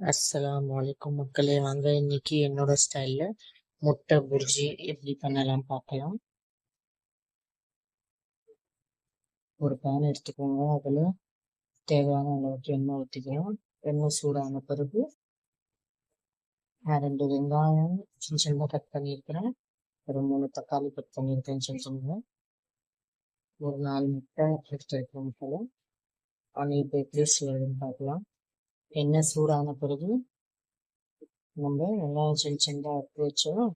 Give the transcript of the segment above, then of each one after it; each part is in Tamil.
அஸ்ஸலாமு அலைக்கும் மக்களே, வாங்க இன்னைக்கு என்னோட ஸ்டைல்ல முட்டை புர்ஜி எப்படி பண்ணலாம் பார்க்கலாம். ஒரு பேன் எடுத்துக்கோங்க. அதில் தேவையான அளவுக்கு எண்ணெய் ஊற்றிக்கலாம். எண்ணெய் சூடான பிறகு 2 வெங்காயம் சின்ன சின்னதாக கட் பண்ணியிருக்கிறேன். ஒரு 3 தக்காளி கட் பண்ணியிருக்கேன் சின்ன சின்னதாக. ஒரு 4 முட்டை எடுத்து வைக்கிறேன் மக்களே. இப்போ எப்படி செய்யறதுன்னு பார்க்கலாம். எண்ணெய் சூடான பிறகு நம்ம வெங்காயம் சின்ன சின்னதாக எடுத்து வச்சோம்.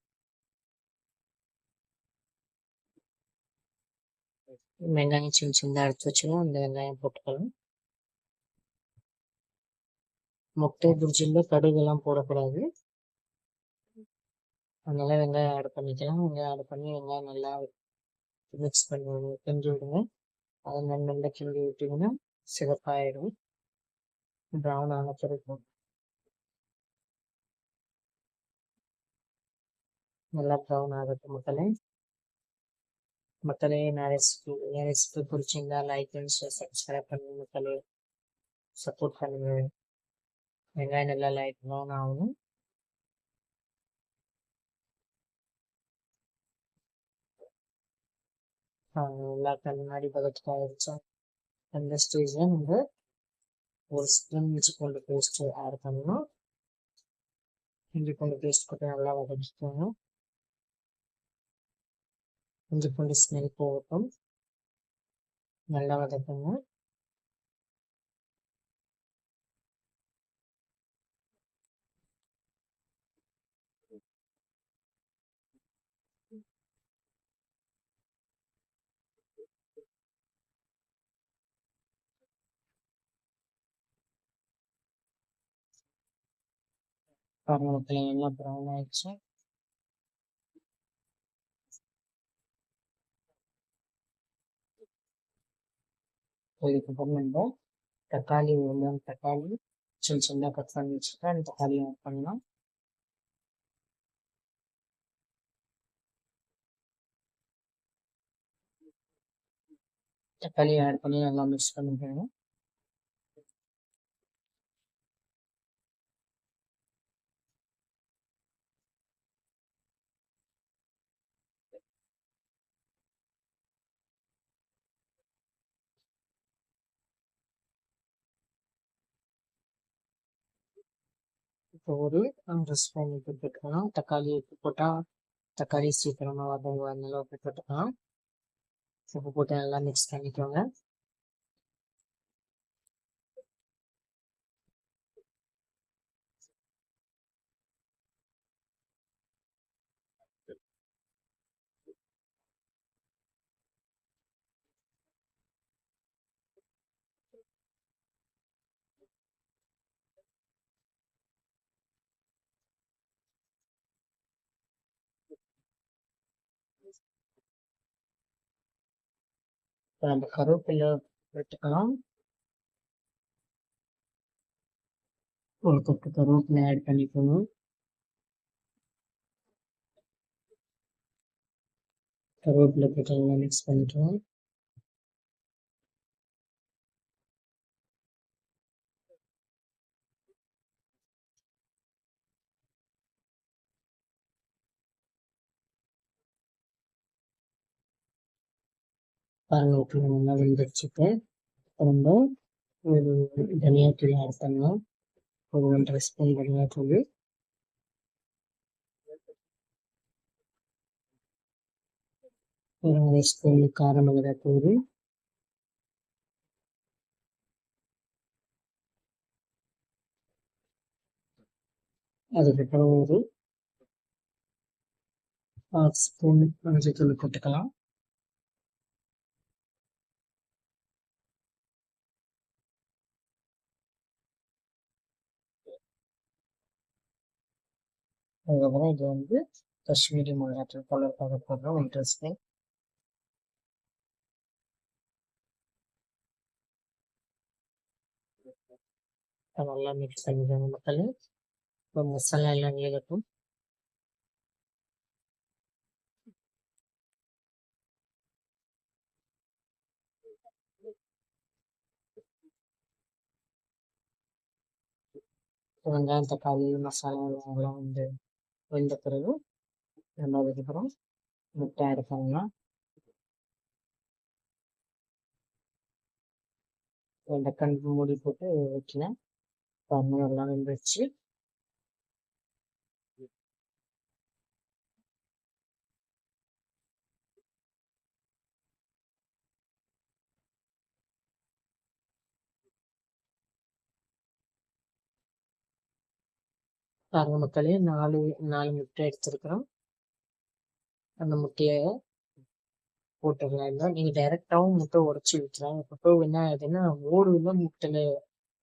வெங்காயம் சின்ன சின்னதாக எடுத்து வச்சிடும். அந்த வெங்காயம் போட்டுக்கலாம். முட்டை புர்ஜியில் கடுகுலாம் போடக்கூடாது. அதனால வெங்காயம் ஆட் பண்ணிக்கலாம். வெங்காயம் ஆட் பண்ணி வெங்காயம் நல்லா மிக்ஸ் பண்ணி கிண்டி விடுங்க. அதை நல்லா கிண்டி விட்டிங்கன்னா சிவப்பாயிடும். ப்ரௌன் ஆன பிறகு நல்லா ப்ரௌன் ஆகட்டும் மக்களே. என் ரெசிபி பிடிச்சிருந்தா லைக் அண்ட் சப்ஸ்கிரைப் பண்ணுங்க மக்களே. சப்போர்ட் பண்ணுங்க. வெங்காயம் நல்லா லைட் ப்ரௌன் ஆகணும். நல்லா கண்ணாடி பதத்துக்கு ஆயிடுச்சா, அந்த ஸ்டேஜில் நம்ம ஒரு ஸ்பூன் இஞ்சி பூண்டு பேஸ்ட் ஆட் பண்ணணும். இஞ்சி பூண்டு பேஸ்ட் போட்டு நல்லா வதக்கிக்கணும். இஞ்சி பூண்டு ஸ்மெல் போகட்டும். நல்லா வதக்குங்க. பாருங்க எல்லாம் ப்ரௌன் ஆயிடுச்சு. இதுக்கப்புறம் நம்ம தக்காளி 3 தக்காளி சின்ன சின்ன கட் பண்ணி வச்சுருக்கேன். அந்த தக்காளியை ஆட் பண்ணலாம். தக்காளியை ஆட் பண்ணி நல்லா மிக்ஸ் பண்ணிக்கணும். இப்போ ஒரு 1 ஸ்பூன் உப்பு போட்டுக்கலாம். தக்காளி உப்பு போட்டால் தக்காளி சீக்கிரமாக வதங்குவதனால உப்பு போட்டுக்கலாம். உப்பு போட்டு நல்லா மிக்ஸ் பண்ணிக்கோங்க. இப்போ நம்ம கருவேப்பிலை போட்டுக்கலாம். ஒரு கொத்து கருவேப்பிலை ஆட் பண்ணிக்கணும். கருவேப்பிலை போட்டு நல்லா மிக்ஸ் பண்ணிக்கலாம். பாருங்க உப்பு நல்லா வெந்துருச்சுட்டு நம்ம ஒரு தனியாத்தூள் ஆட் பண்ணலாம். ஒரு 1.5 ஸ்பூன் தனியாத்தூள், ஒரு 1/2 ஸ்பூன் கார மிளகாத்தூள், அதுக்கப்புறம் ஒரு 1/2 ஸ்பூன் மஞ்சள் போட்டுக்கலாம். அதுக்கப்புறம் இது காஷ்மீரி மிளகாத்தூள் கலருக்காக போடுறோம் 1 ஸ்பூன். நல்லா மிக்ஸ் பண்ணிக்கோங்க மக்களே. இப்போ மசாலா எல்லாம் வேகட்டும். வெங்காயம், தக்காளி, மசாலா எல்லாம் வந்து வெந்த பிறகு நம்ம அதுக்கப்புறம் முட்டை ஆட் பண்ணலாம். டக்குன்னு மூடி போட்டு வைக்கிறேன். பாருங்க எல்லாம் வெந்துருச்சு. பாருங்க மக்களே, 4 முட்டை எடுத்திருக்கிறோம். அந்த முட்டையை போட்டுக்கலாம். இல்லை நீங்க டைரெக்டாகவும் முட்டை உடைச்சி ஊற்றலாம். அப்போ என்ன ஆகுதுன்னா ஓடுல முட்டையில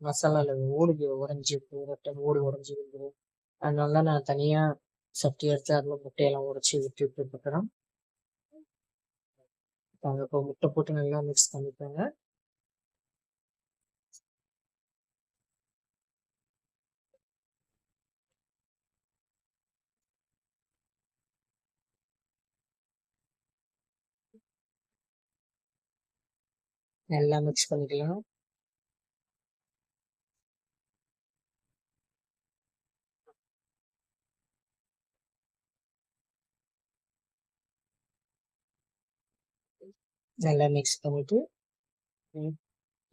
மசாலால ஓடு உடஞ்சி ஓடு உடஞ்சி வந்துடும். அதனால நான் தனியா சட்டி எடுத்து அதில் முட்டையெல்லாம் உடைச்சி ஊற்றி விட்டுருக்கிறோம். இப்போ முட்டை போட்டு நல்லா மிக்ஸ் பண்ணிக்கோங்க. நல்லா மிக்ஸ் பண்ணிக்கலாம். நல்லா மிக்ஸ் பண்ணிட்டு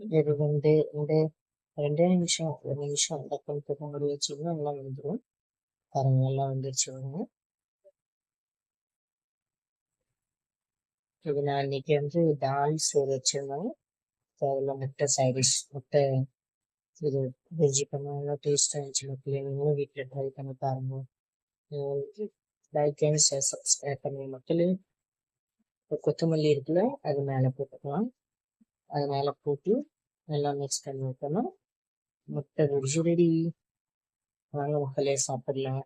இது வந்து இந்த 2 நிமிஷம் 1 நிமிஷம் டக்குன்னு மூடி வச்சிங்கன்னா நல்லா வந்துடும். பாருங்க நல்லா வந்துருச்சு. இது நான் இன்னைக்கு வந்து தால் சோறு வச்சிருந்தேன். அதில் முட்டை சைடிஷ் முட்டை இது வெஜ்ஜி பண்ண நல்லா டேஸ்டாக இருந்துச்சு. மக்களே நீங்களும் வீட்டில் ட்ரை பண்ணி பாருங்க. லைக் அண்ட் சப்ஸ்கிரைப் பண்ணுங்க மக்களே. கொத்தமல்லி இருக்குல்ல, அது மேலே போட்டுக்கலாம். அது மேலே போட்டு நல்லா மிக்ஸ் பண்ணி வைக்கணும். முட்டை வெஜ்ஜி ரெடி. வாங்க மக்களே சாப்பிடலாம்.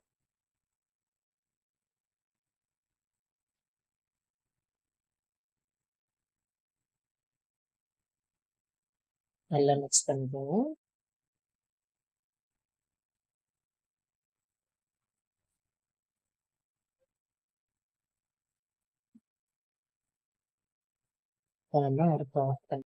நல்லா மிக்ஸ் பண்ணிக்கோங்க. நல்லா இருக்கும்.